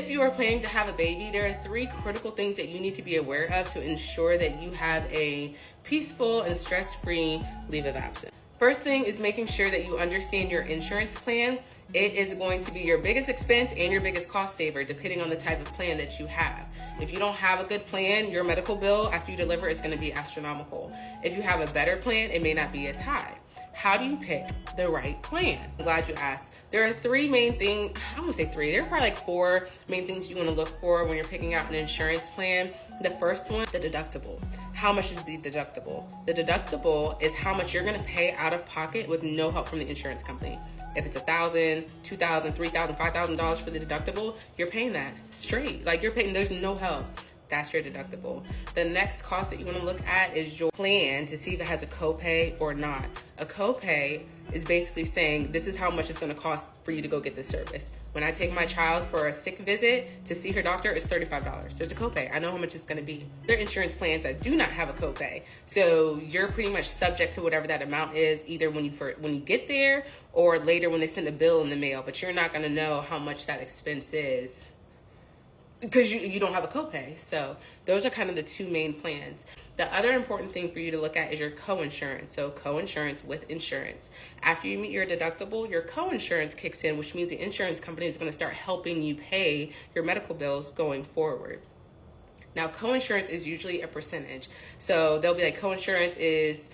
If you are planning to have a baby, there are 3 critical things that you need to be aware of to ensure that you have a peaceful and stress-free leave of absence. First thing is making sure that you understand your insurance plan. It is going to be your biggest expense and your biggest cost saver, depending on the type of plan that you have. If you don't have a good plan, your medical bill after you deliver is going to be astronomical. If you have a better plan, it may not be as high. How do you pick the right plan? I'm glad you asked. There are 3 main things, I won't say 3, there are probably like 4 main things you want to look for when you're picking out an insurance plan. The first one, the deductible. How much is the deductible? The deductible is how much you're going to pay out of pocket with no help from the insurance company. If it's $1,000, $2,000, $3,000, $5,000 for the deductible, you're paying that straight. Like you're paying, there's no help. That's your deductible. The next cost that you want to look at is your plan to see if it has a copay or not. A copay is basically saying this is how much it's going to cost for you to go get this service. When I take my child for a sick visit to see her doctor, it's $35. There's a copay. I know how much it's going to be. There are insurance plans that do not have a copay. So you're pretty much subject to whatever that amount is, either when you get there or later when they send a bill in the mail, but you're not going to know how much that expense is because you don't have a copay. So those are kind of the 2 main plans. The other important thing for you to look at is your co-insurance. So co-insurance with insurance. After you meet your deductible, your co-insurance kicks in, which means the insurance company is going to start helping you pay your medical bills going forward. Now, co-insurance is usually a percentage. So they'll be like, co-insurance is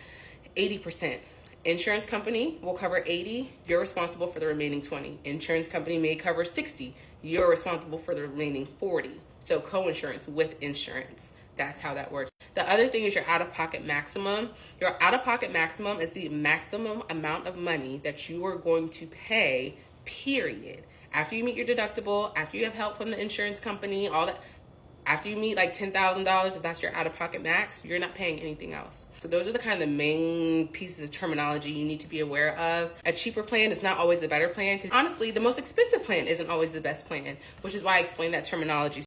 80%. Insurance company will cover 80, you're responsible for the remaining 20. Insurance company may cover 60, you're responsible for the remaining 40. So co-insurance with insurance, that's how that works. The other thing is your out-of-pocket maximum. Your out-of-pocket maximum is the maximum amount of money that you are going to pay, period. After you meet your deductible, after you have help from the insurance company, all that. After you meet like $10,000, if that's your out-of-pocket max, you're not paying anything else. So those are the kind of the main pieces of terminology you need to be aware of. A cheaper plan is not always the better plan, because honestly, the most expensive plan isn't always the best plan, which is why I explained that terminology.